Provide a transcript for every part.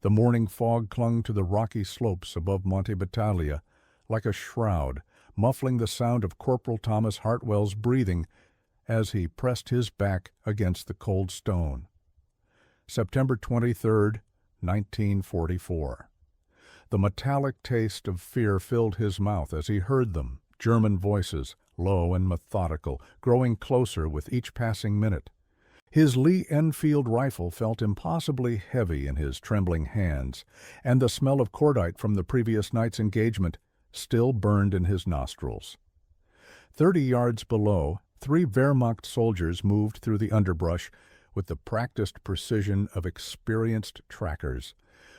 The morning fog clung to the rocky slopes above Monte Battaglia like a shroud, muffling the sound of Corporal Thomas Hartwell's breathing as he pressed his back against the cold stone. September 23, 1944. The metallic taste of fear filled his mouth as he heard them, German voices, low and methodical, growing closer with each passing minute. His Lee Enfield rifle felt impossibly heavy in his trembling hands, and the smell of cordite from the previous night's engagement still burned in his nostrils. 30 yards below, 3 Wehrmacht soldiers moved through the underbrush with the practiced precision of experienced trackers,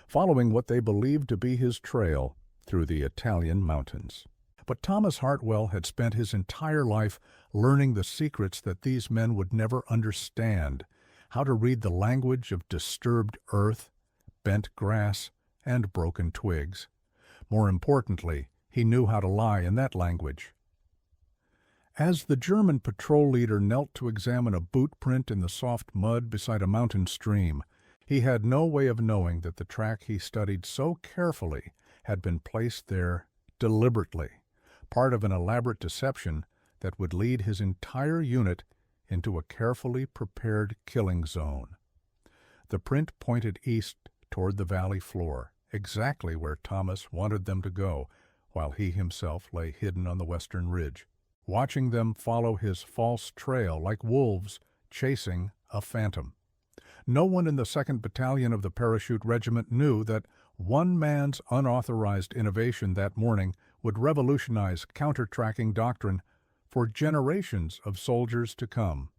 following what they believed to be his trail through the Italian mountains. But Thomas Hartwell had spent his entire life learning the secrets that these men would never understand, how to read the language of disturbed earth, bent grass, and broken twigs. More importantly, he knew how to lie in that language. As the German patrol leader knelt to examine a boot print in the soft mud beside a mountain stream, he had no way of knowing that the track he studied so carefully had been placed there deliberately, part of an elaborate deception that would lead his entire unit into a carefully prepared killing zone. The print pointed east toward the valley floor, exactly where Thomas wanted them to go, while he himself lay hidden on the western ridge, watching them follow his false trail like wolves chasing a phantom. No one in the 2nd Battalion of the Parachute Regiment knew that one man's unauthorized innovation that morning would revolutionize counter-tracking doctrine for generations of soldiers to come.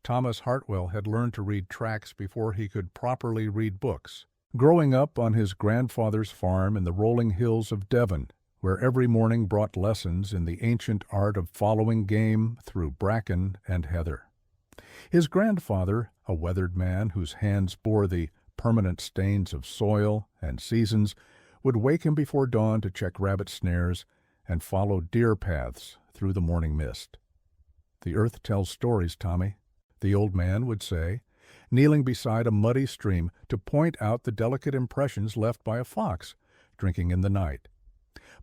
Thomas Hartwell had learned to read tracks before he could properly read books, growing up on his grandfather's farm in the rolling hills of Devon, where every morning brought lessons in the ancient art of following game through bracken and heather. His grandfather, a weathered man whose hands bore the permanent stains of soil and seasons, would wake him before dawn to check rabbit snares and follow deer paths through the morning mist. "The earth tells stories, Tommy," the old man would say, kneeling beside a muddy stream to point out the delicate impressions left by a fox drinking in the night.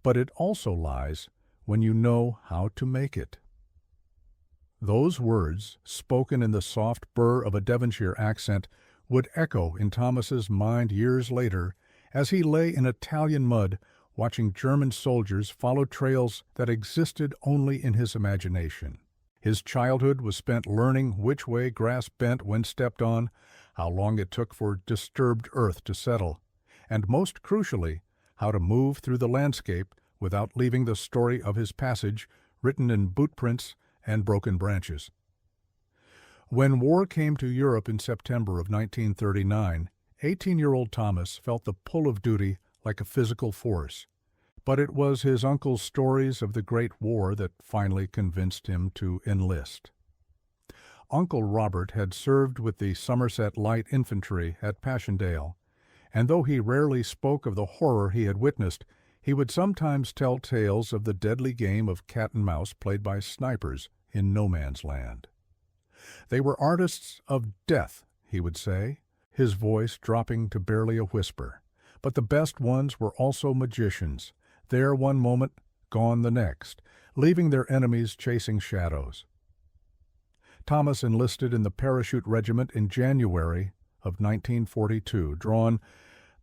But it also lies when you know how to make it. Those words, spoken in the soft burr of a Devonshire accent, would echo in Thomas's mind years later as he lay in Italian mud watching German soldiers follow trails that existed only in his imagination. His childhood was spent learning which way grass bent when stepped on, how long it took for disturbed earth to settle, and most crucially, how to move through the landscape without leaving the story of his passage written in boot prints and broken branches. When war came to Europe in September of 1939, 18-year-old Thomas felt the pull of duty like a physical force. But it was his uncle's stories of the Great War that finally convinced him to enlist. Uncle Robert had served with the Somerset Light Infantry at Passchendaele, and though he rarely spoke of the horror he had witnessed, he would sometimes tell tales of the deadly game of cat and mouse played by snipers in no man's land. "They were artists of death," he would say, his voice dropping to barely a whisper. "But the best ones were also magicians, there one moment, gone the next, leaving their enemies chasing shadows." Thomas enlisted in the Parachute Regiment in January of 1942, drawn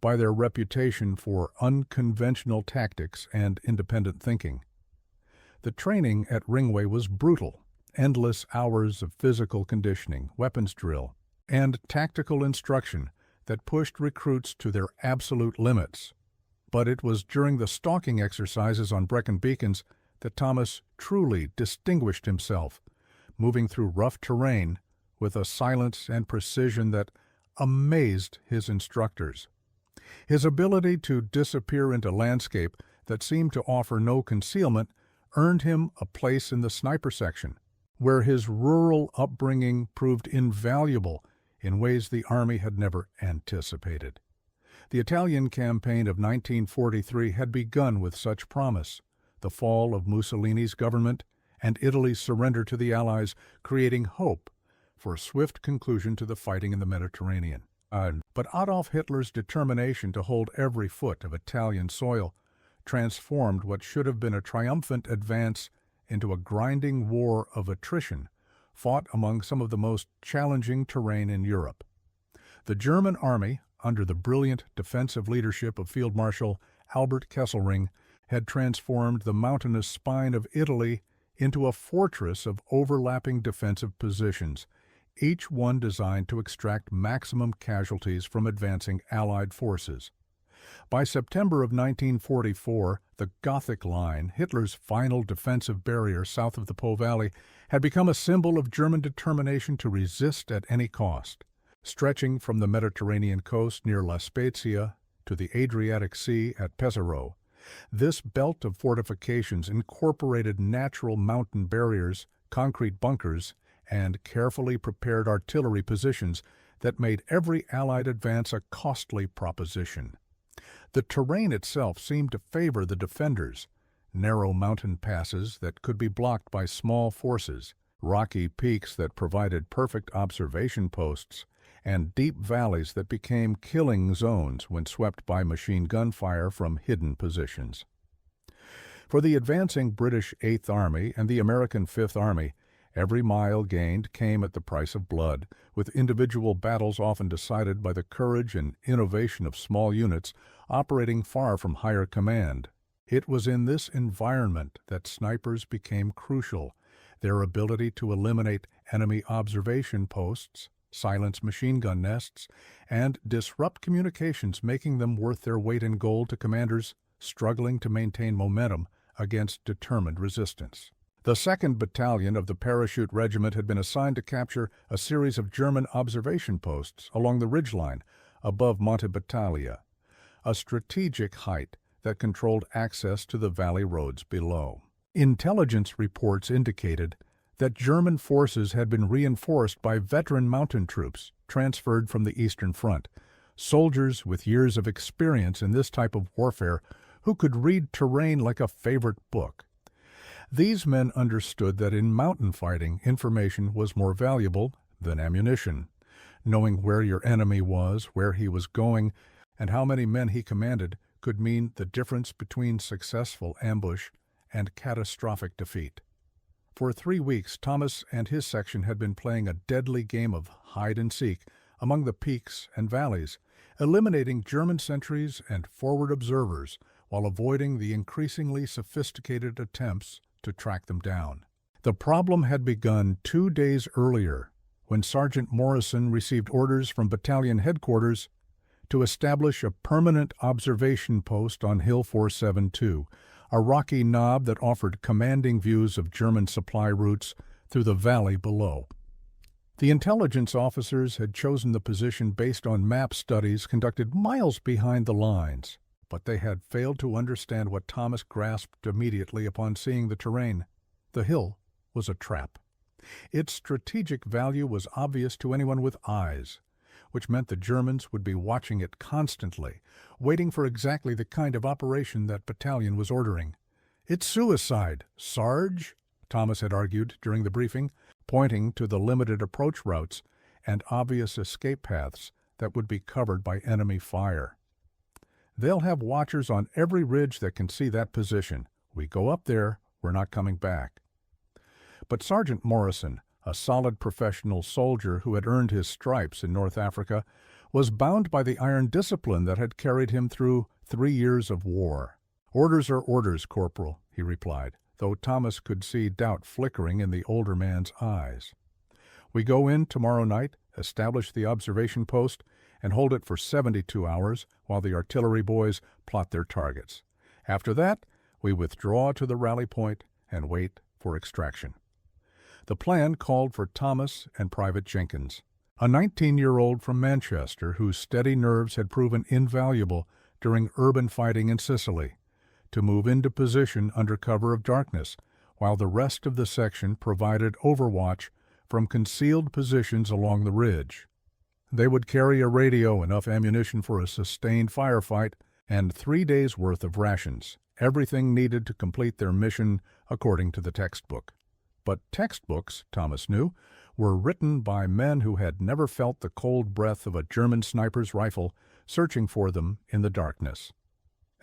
by their reputation for unconventional tactics and independent thinking. The training at Ringway was brutal, endless hours of physical conditioning, weapons drill, and tactical instruction that pushed recruits to their absolute limits. But it was during the stalking exercises on Brecon Beacons that Thomas truly distinguished himself, moving through rough terrain with a silence and precision that amazed his instructors. His ability to disappear into landscape that seemed to offer no concealment earned him a place in the sniper section, where his rural upbringing proved invaluable in ways the Army had never anticipated. The Italian campaign of 1943 had begun with such promise, the fall of Mussolini's government and Italy's surrender to the Allies creating hope for a swift conclusion to the fighting in the Mediterranean. But Adolf Hitler's determination to hold every foot of Italian soil transformed what should have been a triumphant advance into a grinding war of attrition, fought among some of the most challenging terrain in Europe. The German army, under the brilliant defensive leadership of Field Marshal Albert Kesselring, had transformed the mountainous spine of Italy into a fortress of overlapping defensive positions, each one designed to extract maximum casualties from advancing Allied forces. By September of 1944, the Gothic Line, Hitler's final defensive barrier south of the Po Valley, had become a symbol of German determination to resist at any cost. Stretching from the Mediterranean coast near La Spezia to the Adriatic Sea at Pesaro, this belt of fortifications incorporated natural mountain barriers, concrete bunkers, and carefully prepared artillery positions that made every Allied advance a costly proposition. The terrain itself seemed to favor the defenders: narrow mountain passes that could be blocked by small forces, rocky peaks that provided perfect observation posts, and deep valleys that became killing zones when swept by machine gun fire from hidden positions. For the advancing British Eighth Army and the American Fifth Army, every mile gained came at the price of blood, with individual battles often decided by the courage and innovation of small units operating far from higher command. It was in this environment that snipers became crucial. Their ability to eliminate enemy observation posts, silence machine gun nests, and disrupt communications, making them worth their weight in gold to commanders struggling to maintain momentum against determined resistance. The 2nd Battalion of the Parachute Regiment had been assigned to capture a series of German observation posts along the ridgeline above Monte Battaglia, a strategic height that controlled access to the valley roads below. Intelligence reports indicated that German forces had been reinforced by veteran mountain troops transferred from the Eastern Front, soldiers with years of experience in this type of warfare who could read terrain like a favorite book. These men understood that in mountain fighting, information was more valuable than ammunition. Knowing where your enemy was, where he was going, and how many men he commanded could mean the difference between successful ambush and catastrophic defeat. For 3 weeks, Thomas and his section had been playing a deadly game of hide-and-seek among the peaks and valleys, eliminating German sentries and forward observers while avoiding the increasingly sophisticated attempts to track them down. The problem had begun 2 days earlier, when Sergeant Morrison received orders from battalion headquarters to establish a permanent observation post on Hill 472, a rocky knob that offered commanding views of German supply routes through the valley below. The intelligence officers had chosen the position based on map studies conducted miles behind the lines, but they had failed to understand what Thomas grasped immediately upon seeing the terrain. The hill was a trap. Its strategic value was obvious to anyone with eyes, which meant the Germans would be watching it constantly, waiting for exactly the kind of operation that battalion was ordering. "It's suicide, Sarge," Thomas had argued during the briefing, pointing to the limited approach routes and obvious escape paths that would be covered by enemy fire. "They'll have watchers on every ridge that can see that position. We go up there, we're not coming back." But Sergeant Morrison, a solid professional soldier who had earned his stripes in North Africa, was bound by the iron discipline that had carried him through 3 years of war. "Orders are orders, Corporal," he replied, though Thomas could see doubt flickering in the older man's eyes. "We go in tomorrow night, establish the observation post, and hold it for 72 hours while the artillery boys plot their targets. After that, we withdraw to the rally point and wait for extraction." The plan called for Thomas and Private Jenkins, a 19-year-old from Manchester whose steady nerves had proven invaluable during urban fighting in Sicily, to move into position under cover of darkness, while the rest of the section provided overwatch from concealed positions along the ridge. They would carry a radio, enough ammunition for a sustained firefight, and 3 days' worth of rations, everything needed to complete their mission according to the textbook. But textbooks, Thomas knew, were written by men who had never felt the cold breath of a German sniper's rifle searching for them in the darkness.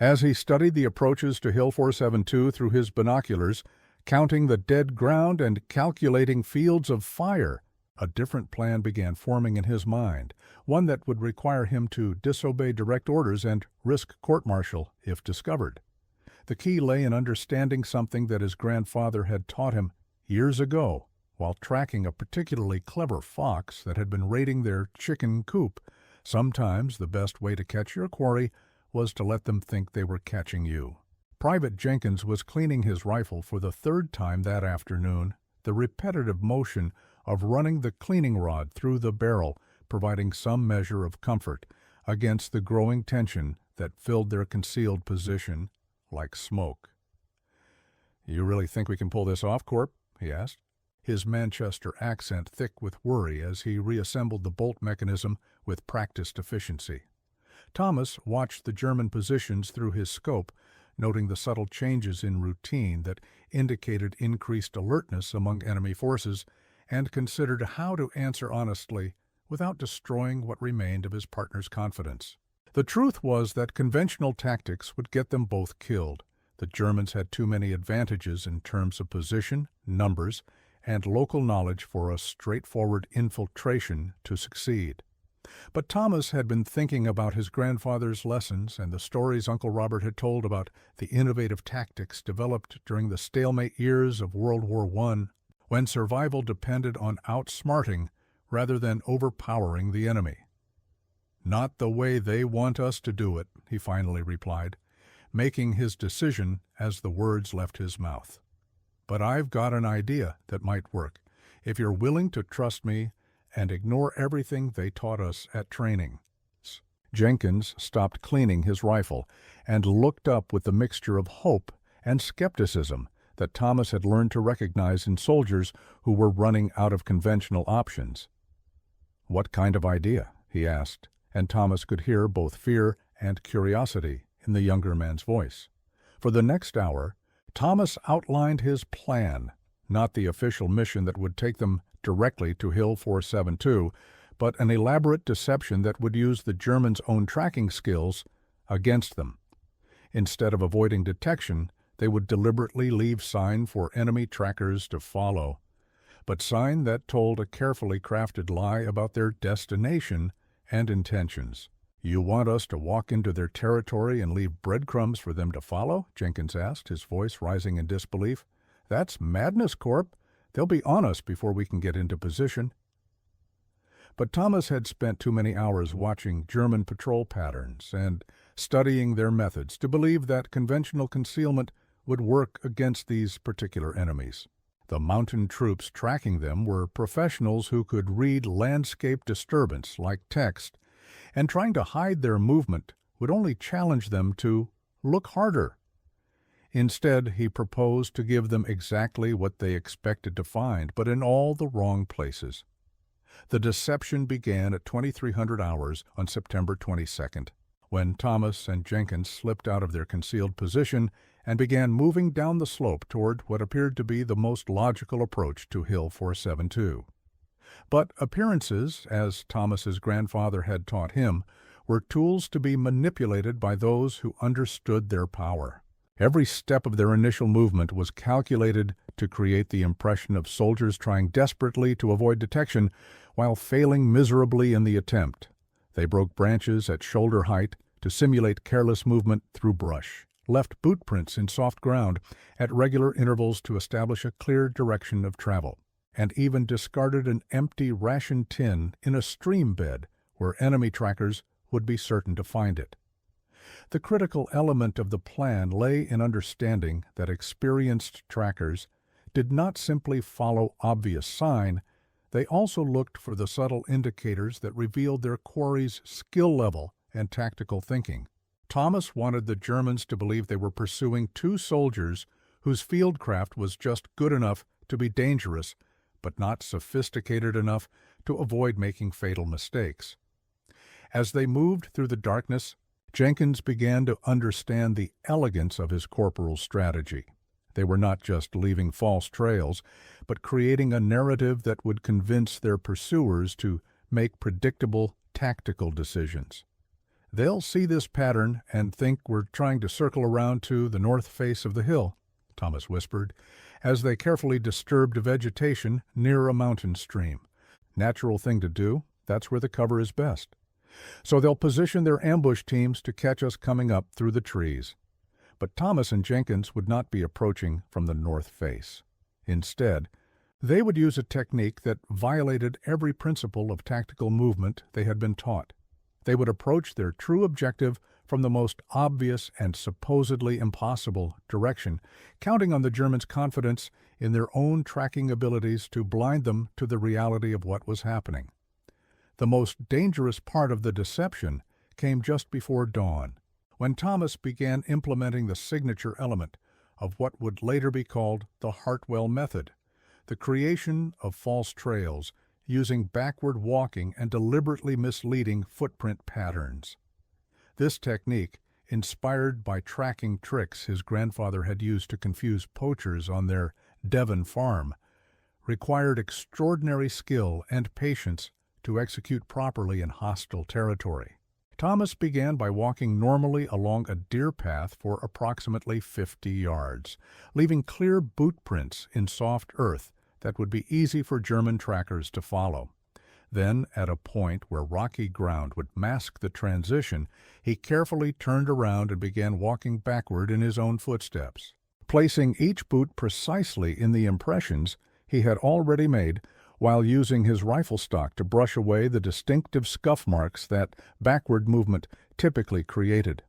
As he studied the approaches to Hill 472 through his binoculars, counting the dead ground and calculating fields of fire, a different plan began forming in his mind, one that would require him to disobey direct orders and risk court-martial if discovered. The key lay in understanding something that his grandfather had taught him years ago while tracking a particularly clever fox that had been raiding their chicken coop. Sometimes the best way to catch your quarry was to let them think they were catching you. Private Jenkins was cleaning his rifle for the third time that afternoon, the repetitive motion of running the cleaning rod through the barrel providing some measure of comfort against the growing tension that filled their concealed position like smoke. "You really think we can pull this off, Corp?" he asked, his Manchester accent thick with worry as he reassembled the bolt mechanism with practiced efficiency. Thomas watched the German positions through his scope, noting the subtle changes in routine that indicated increased alertness among enemy forces, and considered how to answer honestly without destroying what remained of his partner's confidence. The truth was that conventional tactics would get them both killed. The Germans had too many advantages in terms of position, numbers, and local knowledge for a straightforward infiltration to succeed. But Thomas had been thinking about his grandfather's lessons and the stories Uncle Robert had told about the innovative tactics developed during the stalemate years of World War I, when survival depended on outsmarting rather than overpowering the enemy. "Not the way they want us to do it," he finally replied, making his decision as the words left his mouth. "But I've got an idea that might work, if you're willing to trust me and ignore everything they taught us at training." Jenkins stopped cleaning his rifle and looked up with the mixture of hope and skepticism that Thomas had learned to recognize in soldiers who were running out of conventional options. "What kind of idea?" he asked, and Thomas could hear both fear and curiosity in the younger man's voice. For the next hour, Thomas outlined his plan, not the official mission that would take them directly to Hill 472, but an elaborate deception that would use the Germans' own tracking skills against them. Instead of avoiding detection, they would deliberately leave sign for enemy trackers to follow, but sign that told a carefully crafted lie about their destination and intentions. "You want us to walk into their territory and leave breadcrumbs for them to follow?" Jenkins asked, his voice rising in disbelief. "That's madness, Corp. They'll be on us before we can get into position." But Thomas had spent too many hours watching German patrol patterns and studying their methods to believe that conventional concealment would work against these particular enemies. The mountain troops tracking them were professionals who could read landscape disturbance like text, and trying to hide their movement would only challenge them to look harder. Instead, he proposed to give them exactly what they expected to find, but in all the wrong places. The deception began at 2300 hours on September 22nd, when Thomas and Jenkins slipped out of their concealed position and began moving down the slope toward what appeared to be the most logical approach to Hill 472. But appearances, as Thomas's grandfather had taught him, were tools to be manipulated by those who understood their power. Every step of their initial movement was calculated to create the impression of soldiers trying desperately to avoid detection while failing miserably in the attempt. They broke branches at shoulder height to simulate careless movement through brush, left boot prints in soft ground at regular intervals to establish a clear direction of travel, and even discarded an empty ration tin in a stream bed where enemy trackers would be certain to find it. The critical element of the plan lay in understanding that experienced trackers did not simply follow obvious sign, they also looked for the subtle indicators that revealed their quarry's skill level and tactical thinking. Thomas wanted the Germans to believe they were pursuing two soldiers whose fieldcraft was just good enough to be dangerous, but not sophisticated enough to avoid making fatal mistakes. As they moved through the darkness, Jenkins began to understand the elegance of his corporal's strategy. They were not just leaving false trails, but creating a narrative that would convince their pursuers to make predictable, tactical decisions. "They'll see this pattern and think we're trying to circle around to the north face of the hill," Thomas whispered, as they carefully disturbed vegetation near a mountain stream. "Natural thing to do, that's where the cover is best. So they'll position their ambush teams to catch us coming up through the trees." But Thomas and Jenkins would not be approaching from the north face. Instead, they would use a technique that violated every principle of tactical movement they had been taught. They would approach their true objective from the most obvious and supposedly impossible direction, counting on the Germans' confidence in their own tracking abilities to blind them to the reality of what was happening. The most dangerous part of the deception came just before dawn, when Thomas began implementing the signature element of what would later be called the Hartwell method, the creation of false trails using backward walking and deliberately misleading footprint patterns. This technique, inspired by tracking tricks his grandfather had used to confuse poachers on their Devon farm, required extraordinary skill and patience to execute properly in hostile territory. Thomas began by walking normally along a deer path for approximately 50 yards, leaving clear boot prints in soft earth that would be easy for German trackers to follow. Then, at a point where rocky ground would mask the transition, he carefully turned around and began walking backward in his own footsteps. Placing each boot precisely in the impressions he had already made, while using his rifle stock to brush away the distinctive scuff marks that backward movement typically created.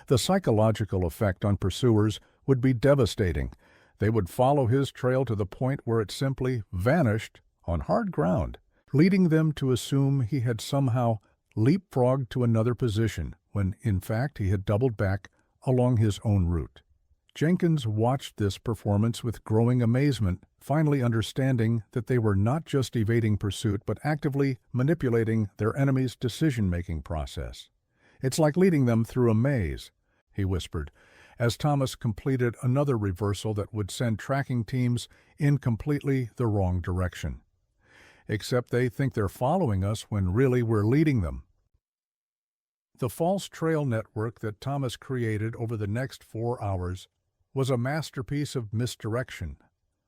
The psychological effect on pursuers would be devastating. They would follow his trail to the point where it simply vanished on hard ground, leading them to assume he had somehow leapfrogged to another position, when in fact he had doubled back along his own route. Jenkins watched this performance with growing amazement, finally understanding that they were not just evading pursuit but actively manipulating their enemy's decision-making process. "It's like leading them through a maze," he whispered, as Thomas completed another reversal that would send tracking teams in completely the wrong direction. "Except they think they're following us when really we're leading them." The false trail network that Thomas created over the next 4 hours was a masterpiece of misdirection.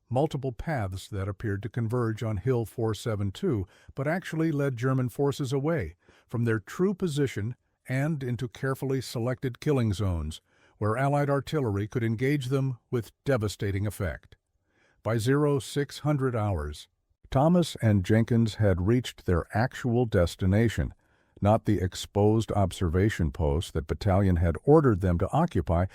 Multiple paths that appeared to converge on Hill 472, but actually led German forces away from their true position and into carefully selected killing zones, where Allied artillery could engage them with devastating effect. By 0600 hours, Thomas and Jenkins had reached their actual destination, not the exposed observation post that Battalion had ordered them to occupy,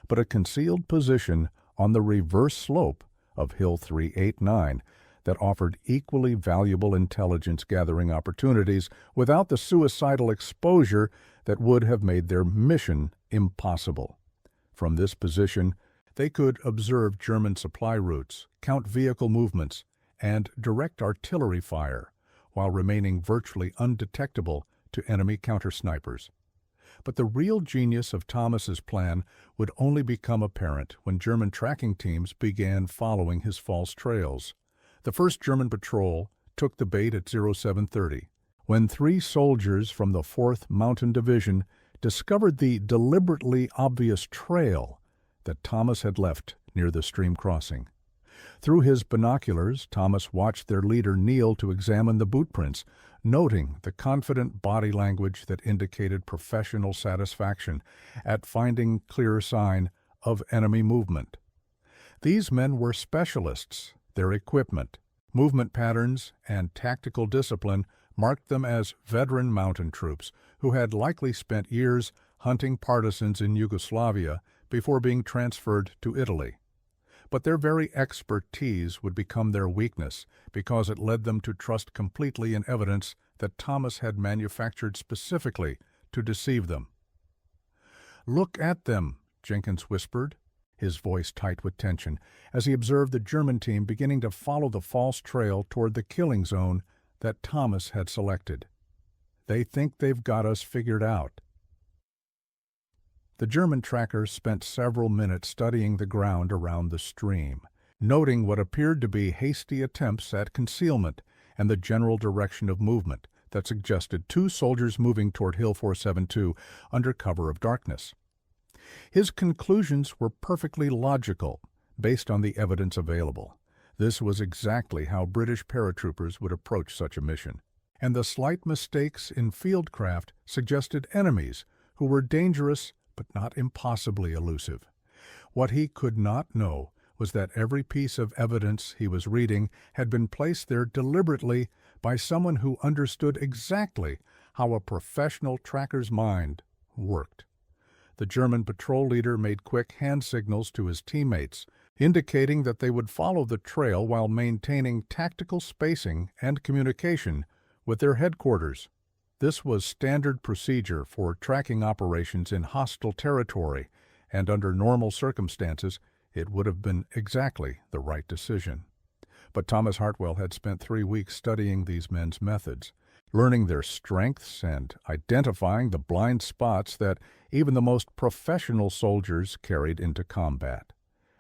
but a concealed position on the reverse slope of Hill 389 that offered equally valuable intelligence-gathering opportunities without the suicidal exposure that would have made their mission impossible. From this position, they could observe German supply routes, count vehicle movements, and direct artillery fire, while remaining virtually undetectable to enemy counter-snipers. But the real genius of Thomas's plan would only become apparent when German tracking teams began following his false trails. The first German patrol took the bait at 0730, when 3 soldiers from the 4th Mountain Division discovered the deliberately obvious trail that Thomas had left near the stream crossing. Through his binoculars, Thomas watched their leader kneel to examine the boot prints, noting the confident body language that indicated professional satisfaction at finding clear sign of enemy movement. These men were specialists. Their equipment, movement patterns, and tactical discipline marked them as veteran mountain troops who had likely spent years hunting partisans in Yugoslavia before being transferred to Italy. But their very expertise would become their weakness because it led them to trust completely in evidence that Thomas had manufactured specifically to deceive them. "Look at them," Jenkins whispered, his voice tight with tension, as he observed the German team beginning to follow the false trail toward the killing zone that Thomas had selected. "They think they've got us figured out." The German trackers spent several minutes studying the ground around the stream, noting what appeared to be hasty attempts at concealment and the general direction of movement that suggested two soldiers moving toward Hill 472 under cover of darkness. His conclusions were perfectly logical, based on the evidence available. This was exactly how British paratroopers would approach such a mission, and the slight mistakes in fieldcraft suggested enemies who were dangerous but not impossibly elusive. What he could not know was that every piece of evidence he was reading had been placed there deliberately by someone who understood exactly how a professional tracker's mind worked. The German patrol leader made quick hand signals to his teammates, indicating that they would follow the trail while maintaining tactical spacing and communication with their headquarters. This was standard procedure for tracking operations in hostile territory, and under normal circumstances, it would have been exactly the right decision. But Thomas Hartwell had spent 3 weeks studying these men's methods, learning their strengths and identifying the blind spots that even the most professional soldiers carried into combat.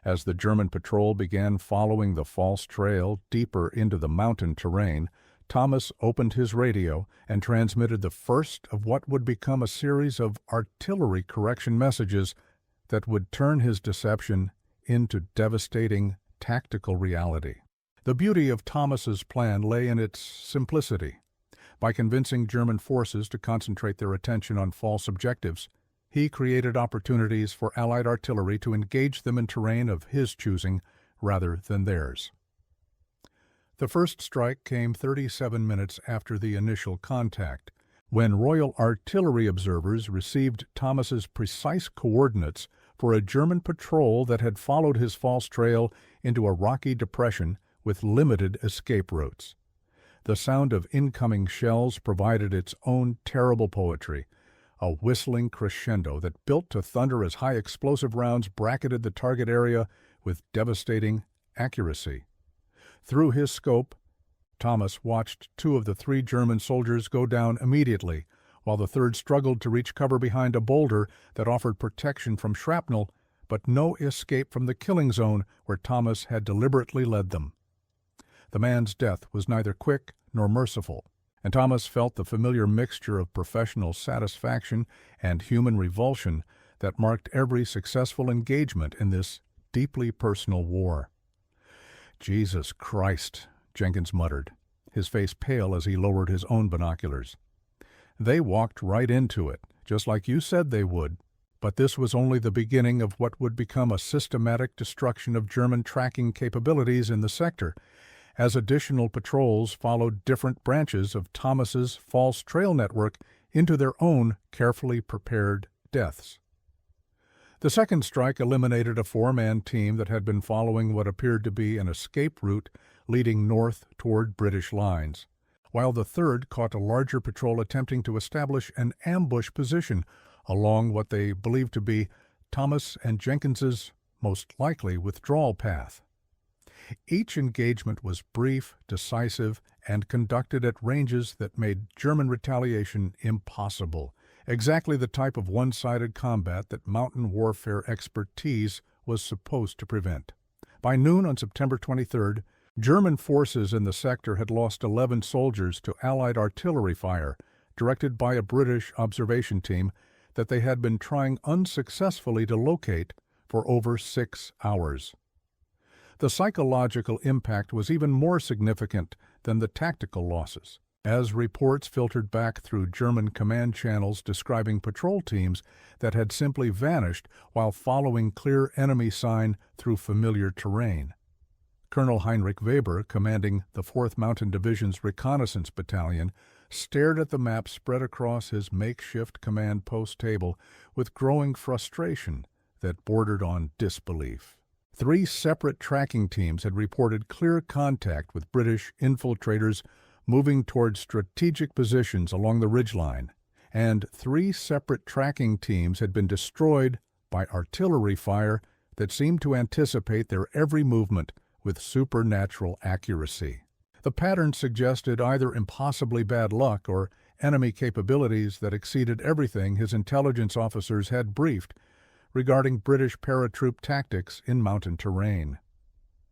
As the German patrol began following the false trail deeper into the mountain terrain, Thomas opened his radio and transmitted the first of what would become a series of artillery correction messages that would turn his deception into devastating tactical reality. The beauty of Thomas's plan lay in its simplicity. By convincing German forces to concentrate their attention on false objectives, he created opportunities for Allied artillery to engage them in terrain of his choosing rather than theirs. The first strike came 37 minutes after the initial contact, when Royal Artillery observers received Thomas's precise coordinates for a German patrol that had followed his false trail into a rocky depression with limited escape routes. The sound of incoming shells provided its own terrible poetry, a whistling crescendo that built to thunder as high explosive rounds bracketed the target area with devastating accuracy. Through his scope, Thomas watched 2 of the 3 German soldiers go down immediately, while the third struggled to reach cover behind a boulder that offered protection from shrapnel, but no escape from the killing zone where Thomas had deliberately led them. The man's death was neither quick nor merciful, and Thomas felt the familiar mixture of professional satisfaction and human revulsion that marked every successful engagement in this deeply personal war. "Jesus Christ," Jenkins muttered, his face pale as he lowered his own binoculars. "They walked right into it, just like you said they would." But this was only the beginning of what would become a systematic destruction of German tracking capabilities in the sector, as additional patrols followed different branches of Thomas's false trail network into their own carefully prepared deaths. The second strike eliminated a 4-man team that had been following what appeared to be an escape route leading north toward British lines, while the third caught a larger patrol attempting to establish an ambush position along what they believed to be Thomas and Jenkins's most likely withdrawal path. Each engagement was brief, decisive, and conducted at ranges that made German retaliation impossible, exactly the type of one-sided combat that mountain warfare expertise was supposed to prevent. By noon on September 23rd, German forces in the sector had lost 11 soldiers to Allied artillery fire, directed by a British observation team that they had been trying unsuccessfully to locate for over 6 hours. The psychological impact was even more significant than the tactical losses, as reports filtered back through German command channels describing patrol teams that had simply vanished while following clear enemy sign through familiar terrain. Colonel Heinrich Weber, commanding the 4th Mountain Division's Reconnaissance Battalion, stared at the map spread across his makeshift command post table with growing frustration that bordered on disbelief. 3 separate tracking teams had reported clear contact with British infiltrators moving toward strategic positions along the ridgeline, and 3 separate tracking teams had been destroyed by artillery fire that seemed to anticipate their every movement with supernatural accuracy. The pattern suggested either impossibly bad luck or enemy capabilities that exceeded everything his intelligence officers had briefed regarding British paratroop tactics in mountain terrain.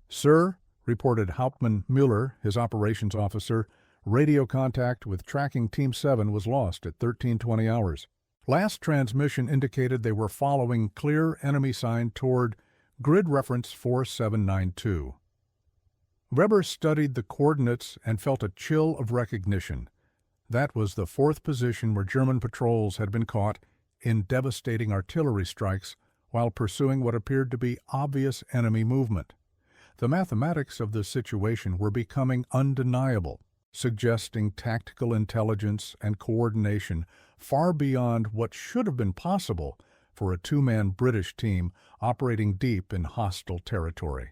"Sir," reported Hauptmann Müller, his operations officer, "radio contact with tracking Team 7 was lost at 13:20 hours. Last transmission indicated they were following clear enemy sign toward grid reference 4792. Weber studied the coordinates and felt a chill of recognition. That was the fourth position where German patrols had been caught in devastating artillery strikes while pursuing what appeared to be obvious enemy movement. The mathematics of the situation were becoming undeniable, suggesting tactical intelligence and coordination far beyond what should have been possible for a two-man British team operating deep in hostile territory.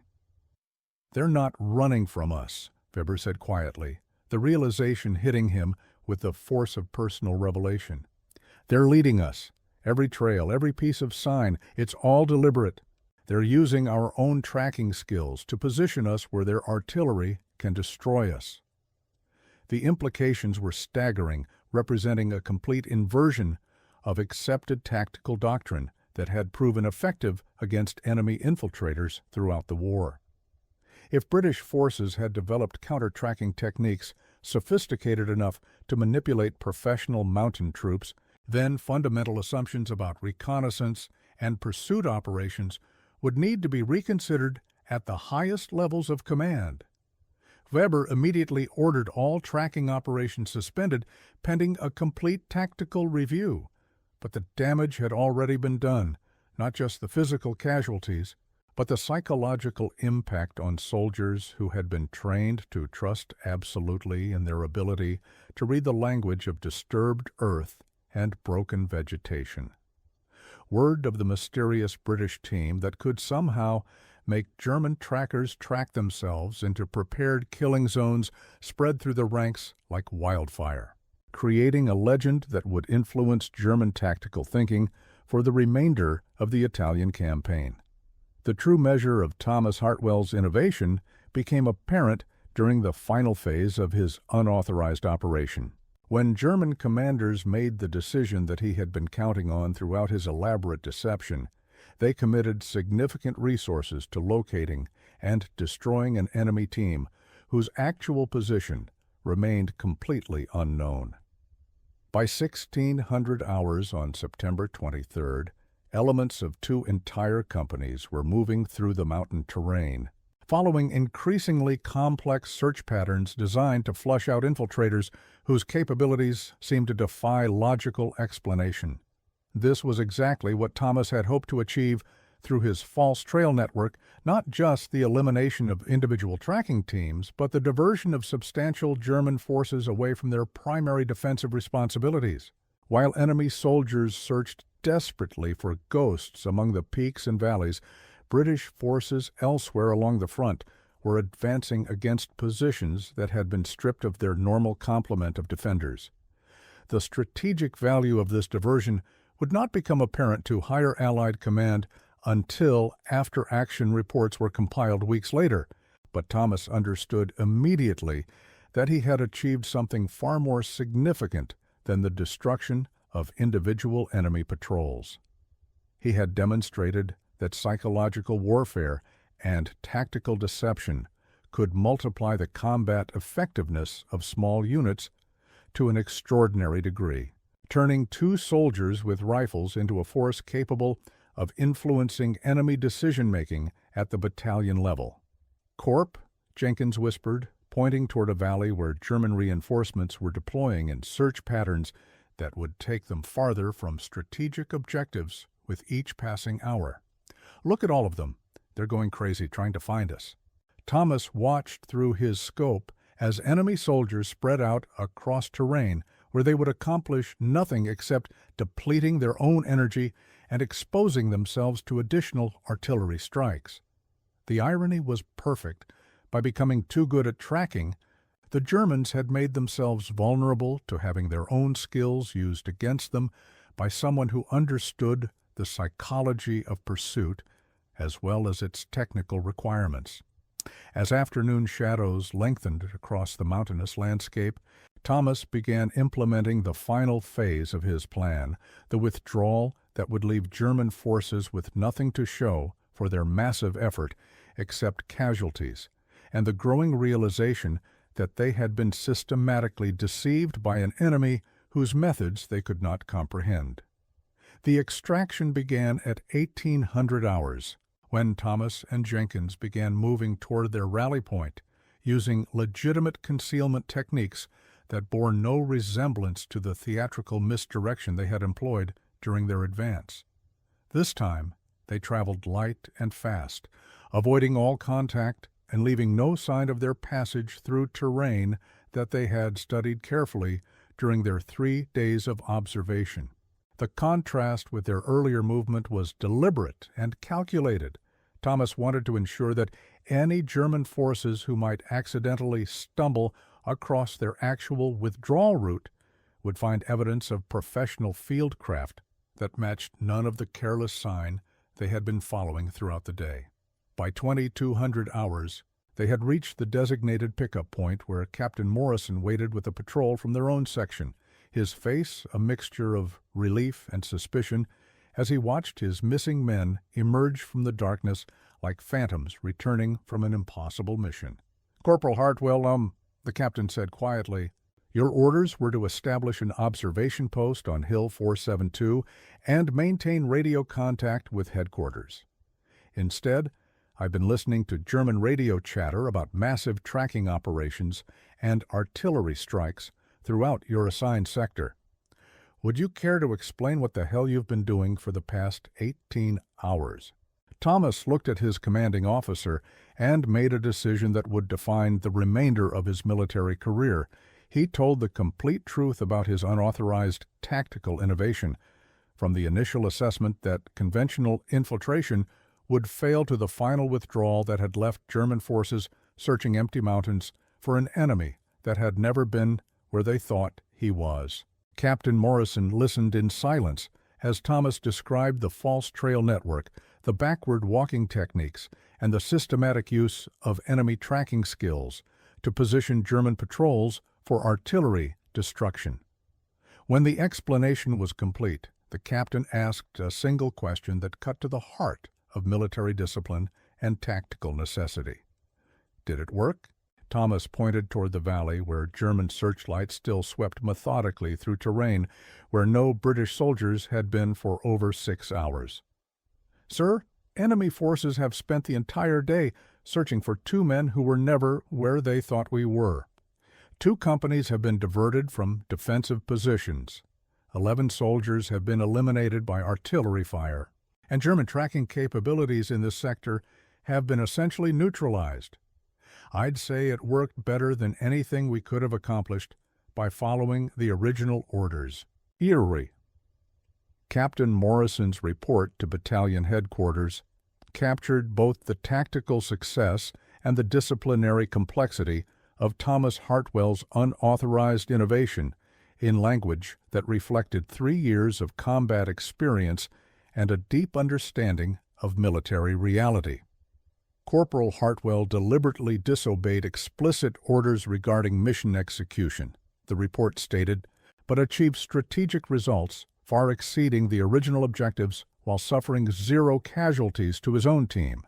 "They're not running from us," Weber said quietly, the realization hitting him with the force of personal revelation. "They're leading us. Every trail, every piece of sign, it's all deliberate. They're using our own tracking skills to position us where their artillery can destroy us." The implications were staggering, representing a complete inversion of accepted tactical doctrine that had proven effective against enemy infiltrators throughout the war. If British forces had developed counter-tracking techniques sophisticated enough to manipulate professional mountain troops, then fundamental assumptions about reconnaissance and pursuit operations would need to be reconsidered at the highest levels of command. Weber immediately ordered all tracking operations suspended pending a complete tactical review. But the damage had already been done, not just the physical casualties, but the psychological impact on soldiers who had been trained to trust absolutely in their ability to read the language of disturbed earth and broken vegetation. Word of the mysterious British team that could somehow make German trackers track themselves into prepared killing zones spread through the ranks like wildfire, creating a legend that would influence German tactical thinking for the remainder of the Italian campaign. The true measure of Thomas Hartwell's innovation became apparent during the final phase of his unauthorized operation. When German commanders made the decision that he had been counting on throughout his elaborate deception, they committed significant resources to locating and destroying an enemy team whose actual position remained completely unknown. By 1600 hours on September 23rd, elements of two entire companies were moving through the mountain terrain, following increasingly complex search patterns designed to flush out infiltrators whose capabilities seemed to defy logical explanation. This was exactly what Thomas had hoped to achieve through his false trail network, not just the elimination of individual tracking teams, but the diversion of substantial German forces away from their primary defensive responsibilities. While enemy soldiers searched desperately for ghosts among the peaks and valleys, British forces elsewhere along the front were advancing against positions that had been stripped of their normal complement of defenders. The strategic value of this diversion would not become apparent to higher Allied command until after-action reports were compiled weeks later, but Thomas understood immediately that he had achieved something far more significant than the destruction of individual enemy patrols. He had demonstrated that psychological warfare and tactical deception could multiply the combat effectiveness of small units to an extraordinary degree, turning two soldiers with rifles into a force capable of influencing enemy decision-making at the battalion level. "Corp," Jenkins whispered, pointing toward a valley where German reinforcements were deploying in search patterns that would take them farther from strategic objectives with each passing hour. "Look at all of them. They're going crazy trying to find us." Thomas watched through his scope as enemy soldiers spread out across terrain where they would accomplish nothing except depleting their own energy and exposing themselves to additional artillery strikes. The irony was perfect. By becoming too good at tracking, the Germans had made themselves vulnerable to having their own skills used against them by someone who understood the psychology of pursuit as well as its technical requirements. As afternoon shadows lengthened across the mountainous landscape, Thomas began implementing the final phase of his plan, the withdrawal that would leave German forces with nothing to show for their massive effort except casualties, and the growing realization that they had been systematically deceived by an enemy whose methods they could not comprehend. The extraction began at 1800 hours, when Thomas and Jenkins began moving toward their rally point, using legitimate concealment techniques that bore no resemblance to the theatrical misdirection they had employed during their advance. This time, they traveled light and fast, avoiding all contact and leaving no sign of their passage through terrain that they had studied carefully during their 3 days of observation. The contrast with their earlier movement was deliberate and calculated. Thomas wanted to ensure that any German forces who might accidentally stumble across their actual withdrawal route would find evidence of professional fieldcraft that matched none of the careless sign they had been following throughout the day. By 2200 hours, they had reached the designated pickup point where Captain Morrison waited with a patrol from their own section, his face a mixture of relief and suspicion as he watched his missing men emerge from the darkness like phantoms returning from an impossible mission. "Corporal Hartwell, the captain said quietly, "your orders were to establish an observation post on Hill 472 and maintain radio contact with headquarters. Instead, I've been listening to German radio chatter about massive tracking operations and artillery strikes throughout your assigned sector. Would you care to explain what the hell you've been doing for the past 18 hours? Thomas looked at his commanding officer and made a decision that would define the remainder of his military career. He told the complete truth about his unauthorized tactical innovation, from the initial assessment that conventional infiltration would fail to the final withdrawal that had left German forces searching empty mountains for an enemy that had never been where they thought he was. Captain Morrison listened in silence as Thomas described the false trail network, the backward walking techniques, and the systematic use of enemy tracking skills to position German patrols for artillery destruction. When the explanation was complete, the captain asked a single question that cut to the heart of military discipline and tactical necessity. Did it work? Thomas pointed toward the valley where German searchlights still swept methodically through terrain where no British soldiers had been for over 6 hours. "Sir, enemy forces have spent the entire day searching for 2 men who were never where they thought we were. 2 companies have been diverted from defensive positions. 11 soldiers have been eliminated by artillery fire, and German tracking capabilities in this sector have been essentially neutralized. I'd say it worked better than anything we could have accomplished by following the original orders." Eerie. Captain Morrison's report to battalion headquarters captured both the tactical success and the disciplinary complexity of Thomas Hartwell's unauthorized innovation in language that reflected 3 years of combat experience and a deep understanding of military reality. Corporal Hartwell deliberately disobeyed explicit orders regarding mission execution, the report stated, but achieved strategic results far exceeding the original objectives while suffering 0 casualties to his own team,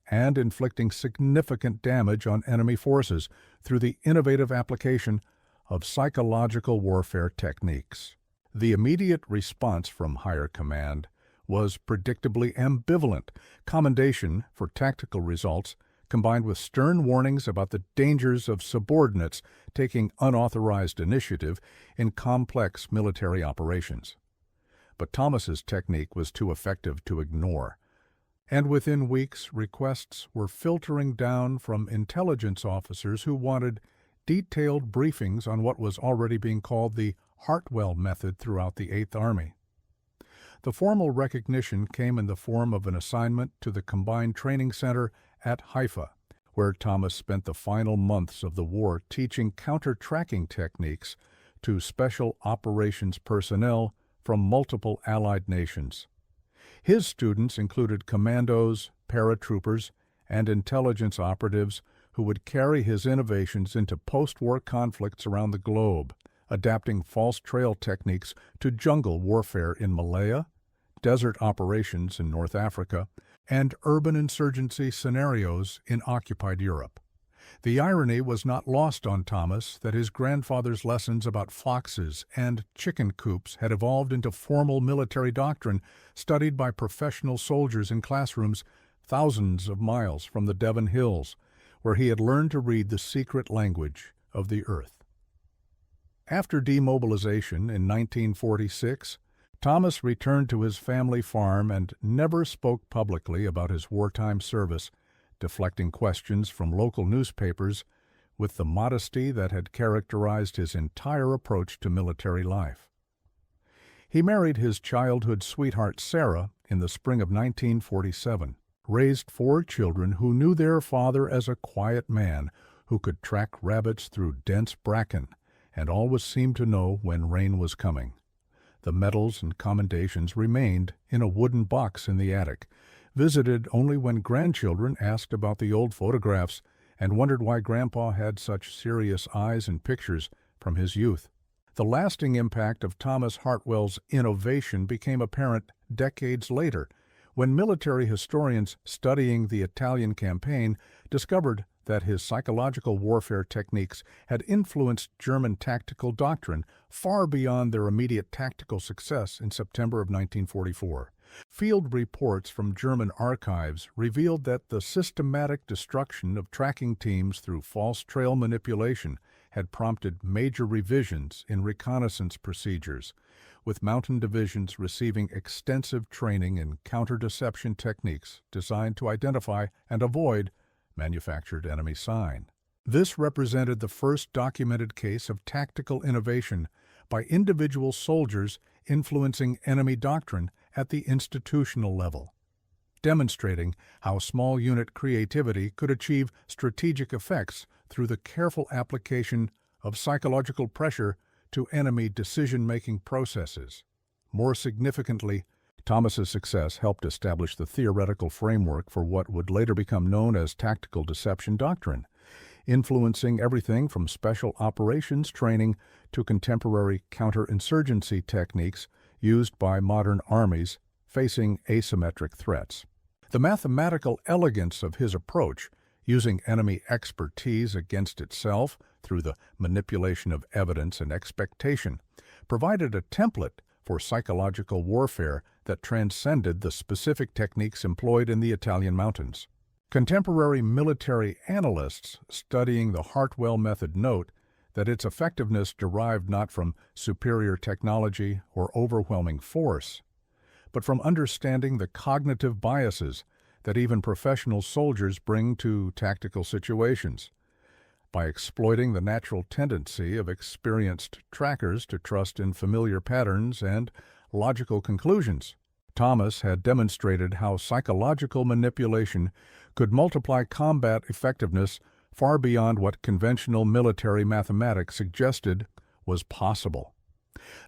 and inflicting significant damage on enemy forces through the innovative application of psychological warfare techniques. The immediate response from higher command was predictably ambivalent, commendation for tactical results combined with stern warnings about the dangers of subordinates taking unauthorized initiative in complex military operations. But Thomas's technique was too effective to ignore, and within weeks requests were filtering down from intelligence officers who wanted detailed briefings on what was already being called the Hartwell method throughout the 8th Army. The formal recognition came in the form of an assignment to the Combined Training Center at Haifa, where Thomas spent the final months of the war teaching counter-tracking techniques to special operations personnel from multiple Allied nations. His students included commandos, paratroopers, and intelligence operatives who would carry his innovations into post-war conflicts around the globe, adapting false trail techniques to jungle warfare in Malaya, desert operations in North Africa, and urban insurgency scenarios in occupied Europe. The irony was not lost on Thomas that his grandfather's lessons about foxes and chicken coops had evolved into formal military doctrine studied by professional soldiers in classrooms thousands of miles from the Devon Hills, where he had learned to read the secret language of the earth. After demobilization in 1946, Thomas returned to his family farm and never spoke publicly about his wartime service, deflecting questions from local newspapers with the modesty that had characterized his entire approach to military life. He married his childhood sweetheart Sarah in the spring of 1947, raised 4 children who knew their father as a quiet man who could track rabbits through dense bracken and always seemed to know when rain was coming. The medals and commendations remained in a wooden box in the attic, visited only when grandchildren asked about the old photographs and wondered why Grandpa had such serious eyes and pictures from his youth. The lasting impact of Thomas Hartwell's innovation became apparent decades later, when military historians studying the Italian campaign discovered that his psychological warfare techniques had influenced German tactical doctrine far beyond their immediate tactical success in September of 1944. Field reports from German archives revealed that the systematic destruction of tracking teams through false trail manipulation had prompted major revisions in reconnaissance procedures, with mountain divisions receiving extensive training in counter-deception techniques designed to identify and avoid manufactured enemy sign. This represented the first documented case of tactical innovation by individual soldiers influencing enemy doctrine at the institutional level, demonstrating how small unit creativity could achieve strategic effects through the careful application of psychological pressure to enemy decision-making processes. More significantly, Thomas's success helped establish the theoretical framework for what would later become known as tactical deception doctrine, influencing everything from special operations training to contemporary counterinsurgency techniques used by modern armies facing asymmetric threats. The mathematical elegance of his approach, using enemy expertise against itself through the manipulation of evidence and expectation, provided a template for psychological warfare that transcended the specific techniques employed in the Italian mountains. Contemporary military analysts studying the Hartwell method note that its effectiveness derived not from superior technology or overwhelming force, but from understanding the cognitive biases that even professional soldiers bring to tactical situations. By exploiting the natural tendency of experienced trackers to trust in familiar patterns and logical conclusions, Thomas had demonstrated how psychological manipulation could multiply combat effectiveness far beyond what conventional military mathematics suggested was possible.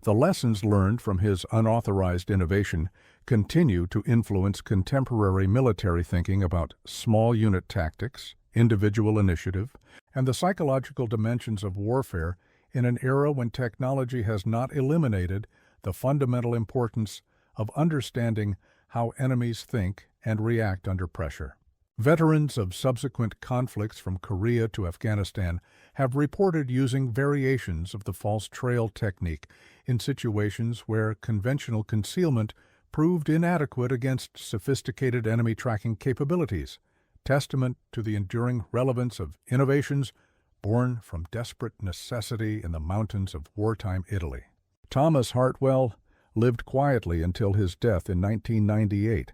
The lessons learned from his unauthorized innovation continue to influence contemporary military thinking about small unit tactics, individual initiative, and the psychological dimensions of warfare in an era when technology has not eliminated the fundamental importance of understanding how enemies think and react under pressure. Veterans of subsequent conflicts from Korea to Afghanistan have reported using variations of the false trail technique in situations where conventional concealment proved inadequate against sophisticated enemy tracking capabilities, testament to the enduring relevance of innovations born from desperate necessity in the mountains of wartime Italy. Thomas Hartwell lived quietly until his death in 1998,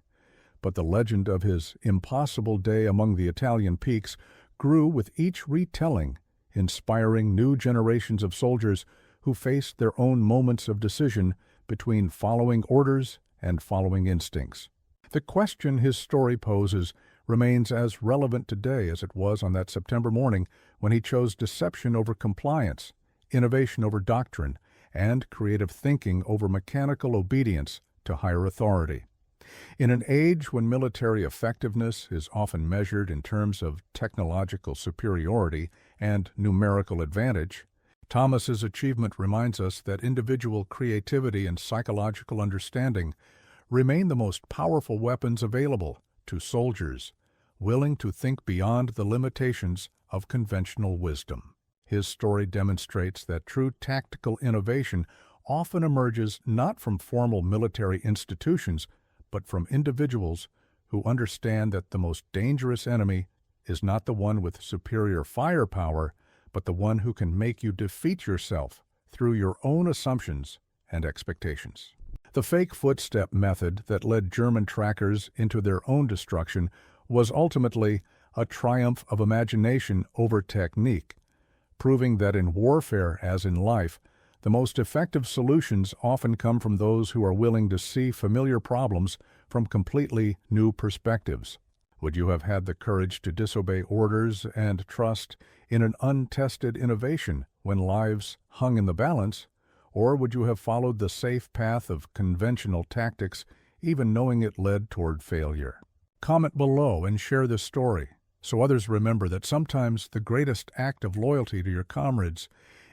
but the legend of his impossible day among the Italian peaks grew with each retelling, inspiring new generations of soldiers who faced their own moments of decision between following orders and following instincts. The question his story poses remains as relevant today as it was on that September morning when he chose deception over compliance, innovation over doctrine, and creative thinking over mechanical obedience to higher authority. In an age when military effectiveness is often measured in terms of technological superiority and numerical advantage, Thomas's achievement reminds us that individual creativity and psychological understanding remain the most powerful weapons available to soldiers willing to think beyond the limitations of conventional wisdom. His story demonstrates that true tactical innovation often emerges not from formal military institutions, but from individuals who understand that the most dangerous enemy is not the one with superior firepower, but the one who can make you defeat yourself through your own assumptions and expectations. The fake footstep method that led German trackers into their own destruction was ultimately a triumph of imagination over technique, proving that in warfare, as in life, the most effective solutions often come from those who are willing to see familiar problems from completely new perspectives. Would you have had the courage to disobey orders and trust in an untested innovation when lives hung in the balance, or would you have followed the safe path of conventional tactics, even knowing it led toward failure? Comment below and share this story, so others remember that sometimes the greatest act of loyalty to your comrades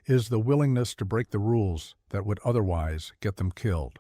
is the willingness to break the rules that would otherwise get them killed.